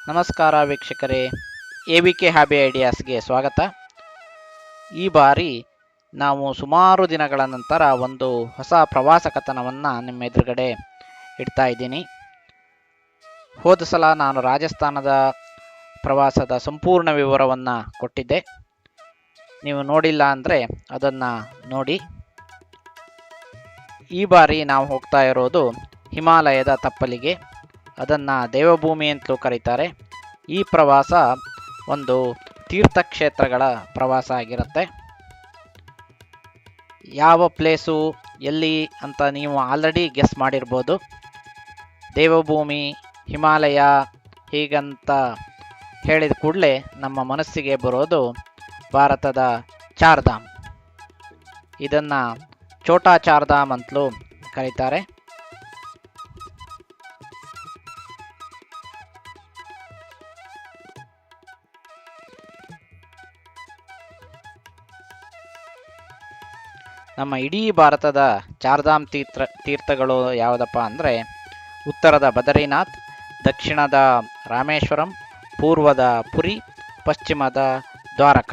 ನಮಸ್ಕಾರ ವೀಕ್ಷಕರೇ, ABK hobby ಐಡಿಯಾಸ್ಗೆ ಸ್ವಾಗತ. ಈ ಬಾರಿ ನಾವು ಸುಮಾರು ದಿನಗಳ ನಂತರ ಒಂದು ಹೊಸ ಪ್ರವಾಸ ಕಥನವನ್ನು ನಿಮ್ಮ ಎದುರುಗಡೆ ಇಡ್ತಾ ಇದ್ದೀನಿ. ಹೋದ ಸಲ ನಾನು ರಾಜಸ್ಥಾನದ ಪ್ರವಾಸದ ಸಂಪೂರ್ಣ ವಿವರವನ್ನು ಕೊಟ್ಟಿದ್ದೆ. ನೀವು ನೋಡಿಲ್ಲ ಅಂದರೆ ಅದನ್ನು ನೋಡಿ. ಈ ಬಾರಿ ನಾವು ಹೋಗ್ತಾ ಇರೋದು ಹಿಮಾಲಯದ ತಪ್ಪಲಿಗೆ. ಅದನ್ನು ದೇವಭೂಮಿ ಅಂತಲೂ ಕರೀತಾರೆ. ಈ ಪ್ರವಾಸ ಒಂದು ತೀರ್ಥಕ್ಷೇತ್ರಗಳ ಪ್ರವಾಸ ಆಗಿರುತ್ತೆ. ಯಾವ ಪ್ಲೇಸು ಎಲ್ಲಿ ಅಂತ ನೀವು ಆಲ್ರೆಡಿ ಗೆಸ್ ಮಾಡಿರ್ಬೋದು. ದೇವಭೂಮಿ, ಹಿಮಾಲಯ ಹೀಗಂತ ಹೇಳಿದ ಕೂಡಲೇ ನಮ್ಮ ಮನಸ್ಸಿಗೆ ಬರೋದು ಭಾರತದ ಚಾರ್ಧಾಮ್. ಇದನ್ನು ಛೋಟಾ ಚಾರ್ಧಾಮ್ ಅಂತಲೂ ಕರೀತಾರೆ. ನಮ್ಮ ಇಡೀ ಭಾರತದ ಚಾರ್ಧಾಮ್ ತೀರ್ಥಗಳು ಯಾವುದಪ್ಪ ಅಂದರೆ ಉತ್ತರದ ಬದರಿನಾಥ್, ದಕ್ಷಿಣದ ರಾಮೇಶ್ವರಂ, ಪೂರ್ವದ ಪುರಿ, ಪಶ್ಚಿಮದ ದ್ವಾರಕ.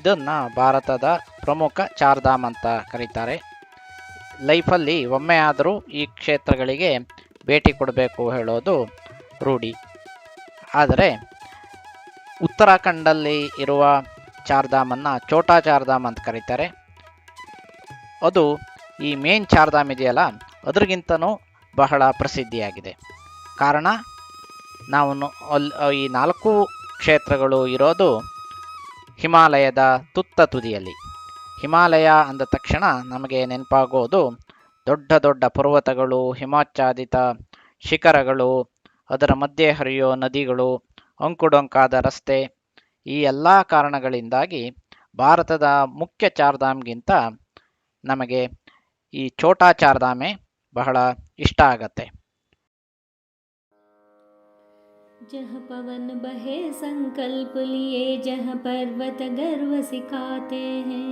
ಇದನ್ನು ಭಾರತದ ಪ್ರಮುಖ ಚಾರ್ಧಾಮ್ ಅಂತ ಕರೀತಾರೆ. ಲೈಫಲ್ಲಿ ಒಮ್ಮೆ ಆದರೂ ಈ ಕ್ಷೇತ್ರಗಳಿಗೆ ಭೇಟಿ ಕೊಡಬೇಕು ಹೇಳೋದು ರೂಢಿ. ಆದರೆ ಉತ್ತರಾಖಂಡಲ್ಲಿ ಇರುವ ಚಾರ್ಧಾಮನ್ನು ಛೋಟಾ ಚಾರ್ಧಾಮ್ ಅಂತ ಕರೀತಾರೆ. ಅದು ಈ ಮೇನ್ ಚಾರ್ಧಾಮ್ ಇದೆಯಲ್ಲ ಅದ್ರಿಗಿಂತನೂ ಬಹಳ ಪ್ರಸಿದ್ಧಿಯಾಗಿದೆ. ಕಾರಣ ನಾವು ಈ 4 ಕ್ಷೇತ್ರಗಳು ಇರೋದು ಹಿಮಾಲಯದ ತುತ್ತ ತುದಿಯಲ್ಲಿ. ಹಿಮಾಲಯ ಅಂದ ತಕ್ಷಣ ನಮಗೆ ನೆನಪಾಗೋದು ದೊಡ್ಡ ದೊಡ್ಡ ಪರ್ವತಗಳು, ಹಿಮಾಚ್ಛಾದಿತ ಶಿಖರಗಳು, ಅದರ ಮಧ್ಯೆ ಹರಿಯೋ ನದಿಗಳು, ಅಂಕುಡೊಂಕಾದ ರಸ್ತೆ. ಈ ಎಲ್ಲ ಕಾರಣಗಳಿಂದಾಗಿ ಭಾರತದ ಮುಖ್ಯ ಚಾರ್ಧಾಮ್ಗಿಂತ ನಮಗೆ ಈ ಛೋಟಾ ಚಾರ್ಧಾಮೆ ಬಹಳ ಇಷ್ಟ ಆಗತ್ತೆ. जहाँ पवन बहे संकल्प लिए, जहाँ पर्वत गर्व सिखाते हैं।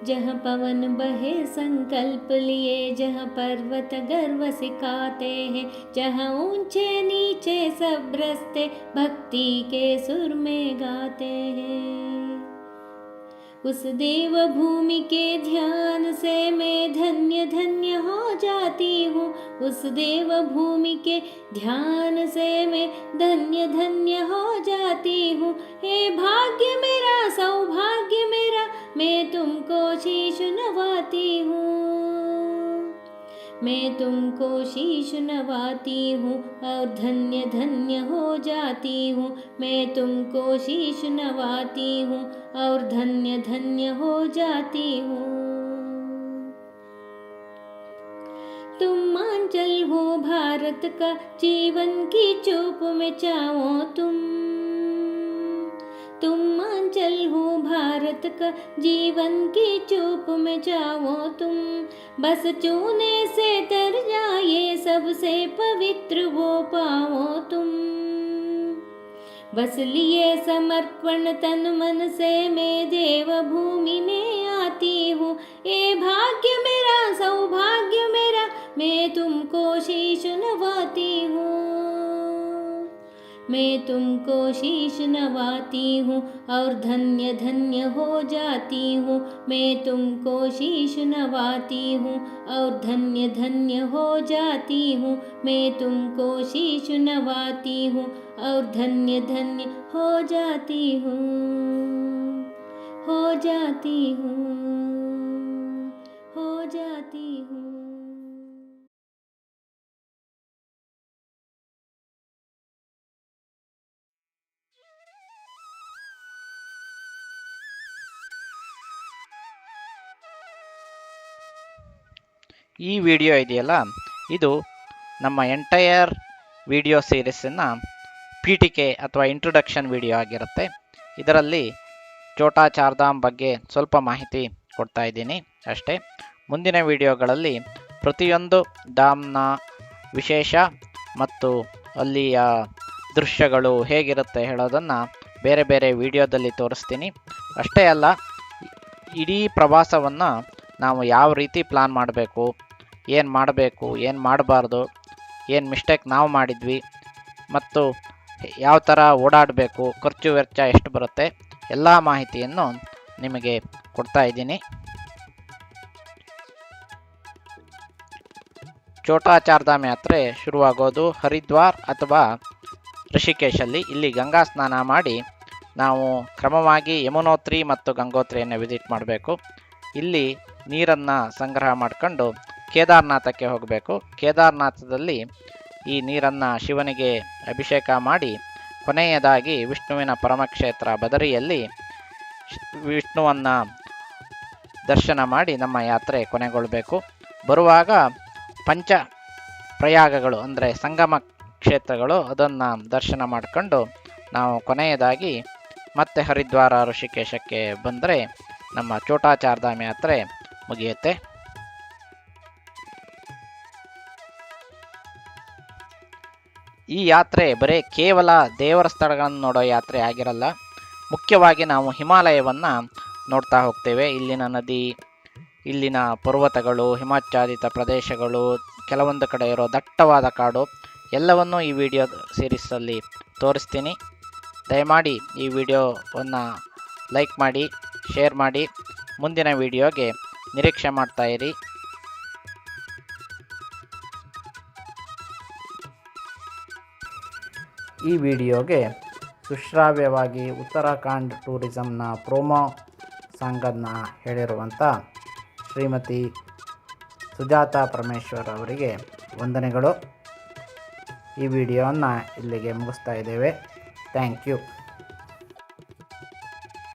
जहाँ पवन बहे संकल्प लिए, जहाँ पर्वत गर्व सिखाते हैं। जहाँ ऊंचे नीचे सब रस्ते भक्ति के सुर में गाते हैं। उस देव भूमि के ध्यान से मैं धन्य धन्य हो जाती हूँ। उस देव भूमि के ध्यान से मैं धन्य धन्य हो जाती हूँ। हे भाग्य मेरा, सौभाग्य मेरा, मैं तुमको शीश नवाती हूँ। मैं तुमको शीश नवाती हूँ और धन्य धन्य हो जाती हूँ। मैं तुमको शीश नवाती हूँ और धन्य धन्य हो जाती हूँ। तुम मांचल हो भारत का, जीवन की चूप में चाहो तुम मांचल हो भारत का, जीवन की चूप में चाहो तुम। बस चूने से तर जाए सबसे पवित्र वो पाओ तुम। बस लिए समर्पण तन मन से मैं देव भूमि में आती हूँ। ये भाग्य मेरा, सौभाग्य मेरा, मैं तुमको शीश नवाती हूँ। मैं तुमको शीश नवाती हूँ और धन्य धन्य हो जाती हूँ। मैं तुमको शीश नवाती हूँ और धन्य धन्य हो जाती हूँ। मैं तुमको शीश नवाती हूँ और धन्य धन्य हो जाती हूँ, हो जाती हूँ, हो जाती हूँ। ಈ ವಿಡಿಯೋ ಇದೆಯಲ್ಲ, ಇದು ನಮ್ಮ ಎಂಟೈರ್ ವಿಡಿಯೋ ಸೀರೀಸನ್ನು ಪೀಠಿಕೆ ಅಥವಾ ಇಂಟ್ರೊಡಕ್ಷನ್ ವಿಡಿಯೋ ಆಗಿರುತ್ತೆ. ಇದರಲ್ಲಿ ಛೋಟಾ ಚಾರ್ಧಾಮ್ ಬಗ್ಗೆ ಸ್ವಲ್ಪ ಮಾಹಿತಿ ಕೊಡ್ತಾ ಇದ್ದೀನಿ ಅಷ್ಟೇ. ಮುಂದಿನ ವಿಡಿಯೋಗಳಲ್ಲಿ ಪ್ರತಿಯೊಂದು ಧಾಮ್ನ ವಿಶೇಷ ಮತ್ತು ಅಲ್ಲಿಯ ದೃಶ್ಯಗಳು ಹೇಗಿರುತ್ತೆ ಹೇಳೋದನ್ನು ಬೇರೆ ಬೇರೆ ವಿಡಿಯೋದಲ್ಲಿ ತೋರಿಸ್ತೀನಿ. ಅಷ್ಟೇ ಅಲ್ಲ, ಇಡೀ ಪ್ರವಾಸವನ್ನು ನಾವು ಯಾವ ರೀತಿ ಪ್ಲಾನ್ ಮಾಡಬೇಕು, ಏನು ಮಾಡಬೇಕು, ಏನು ಮಾಡಬಾರ್ದು, ಏನು ಮಿಸ್ಟೇಕ್ ನಾವು ಮಾಡಿದ್ವಿ, ಮತ್ತು ಯಾವ ಥರ ಓಡಾಡಬೇಕು, ಖರ್ಚು ವೆಚ್ಚ ಎಷ್ಟು ಬರುತ್ತೆ, ಎಲ್ಲ ಮಾಹಿತಿಯನ್ನು ನಿಮಗೆ ಕೊಡ್ತಾ ಇದ್ದೀನಿ. ಛೋಟಾ ಚಾರ್ಧಾಮ್ ಯಾತ್ರೆ ಶುರುವಾಗೋದು ಹರಿದ್ವಾರ್ ಅಥವಾ ಋಷಿಕೇಶಲ್ಲಿ. ಇಲ್ಲಿ ಗಂಗಾ ಸ್ನಾನ ಮಾಡಿ ನಾವು ಕ್ರಮವಾಗಿ ಯಮುನೋತ್ರಿ ಮತ್ತು ಗಂಗೋತ್ರಿಯನ್ನು ವಿಸಿಟ್ ಮಾಡಬೇಕು. ಇಲ್ಲಿ ನೀರನ್ನು ಸಂಗ್ರಹ ಮಾಡಿಕೊಂಡು ಕೇದಾರನಾಥಕ್ಕೆ ಹೋಗಬೇಕು. ಕೇದಾರನಾಥದಲ್ಲಿ ಈ ನೀರನ್ನು ಶಿವನಿಗೆ ಅಭಿಷೇಕ ಮಾಡಿ ಕೊನೆಯದಾಗಿ ವಿಷ್ಣುವಿನ ಪರಮಕ್ಷೇತ್ರ ಬದರಿಯಲ್ಲಿ ವಿಷ್ಣುವನ್ನು ದರ್ಶನ ಮಾಡಿ ನಮ್ಮ ಯಾತ್ರೆ ಕೊನೆಗೊಳ್ಳಬೇಕು. ಬರುವಾಗ ಪಂಚ ಪ್ರಯಾಗಗಳು ಅಂದರೆ ಸಂಗಮ ಕ್ಷೇತ್ರಗಳು, ಅದನ್ನು ದರ್ಶನ ಮಾಡಿಕೊಂಡು ನಾವು ಕೊನೆಯದಾಗಿ ಮತ್ತೆ ಹರಿದ್ವಾರ ಋಷಿಕೇಶಕ್ಕೆ ಬಂದರೆ ನಮ್ಮ ಛೋಟಾ ಚಾರ್ಧಾಮ್ ಯಾತ್ರೆ ಮುಗಿಯುತ್ತೆ. ಈ ಯಾತ್ರೆ ಬರೀ ಕೇವಲ ದೇವರ ಸ್ಥಳಗಳನ್ನು ನೋಡೋ ಯಾತ್ರೆ ಆಗಿರಲ್ಲ. ಮುಖ್ಯವಾಗಿ ನಾವು ಹಿಮಾಲಯವನ್ನು ನೋಡ್ತಾ ಹೋಗ್ತೇವೆ. ಇಲ್ಲಿನ ನದಿ, ಇಲ್ಲಿನ ಪರ್ವತಗಳು, ಹಿಮಾಚ್ಛಾದಿತ ಪ್ರದೇಶಗಳು, ಕೆಲವೊಂದು ಕಡೆ ಇರೋ ದಟ್ಟವಾದ ಕಾಡು ಎಲ್ಲವನ್ನೂ ಈ ವಿಡಿಯೋ ಸೀರೀಸಲ್ಲಿ ತೋರಿಸ್ತೀನಿ. ದಯಮಾಡಿ ಈ ವಿಡಿಯೋವನ್ನು ಲೈಕ್ ಮಾಡಿ, ಶೇರ್ ಮಾಡಿ. ಮುಂದಿನ ವಿಡಿಯೋಗೆ ನಿರೀಕ್ಷೆ ಮಾಡ್ತಾಯಿರಿ. ಈ ವಿಡಿಯೋಗೆ ಸುಶ್ರಾವ್ಯವಾಗಿ ಉತ್ತರಾಖಂಡ್ ಟೂರಿಸಮ್ನ ಪ್ರೋಮೋ ಸಾಂಗನ್ನು ಹೇಳಿರುವಂಥ ಶ್ರೀಮತಿ ಸುಜಾತಾ ಪರಮೇಶ್ವರ್ ಅವರಿಗೆ ವಂದನೆಗಳು. ಈ ವಿಡಿಯೋವನ್ನು ಇಲ್ಲಿಗೆ ಮುಗಿಸ್ತಾ ಇದ್ದೇವೆ. Thank you.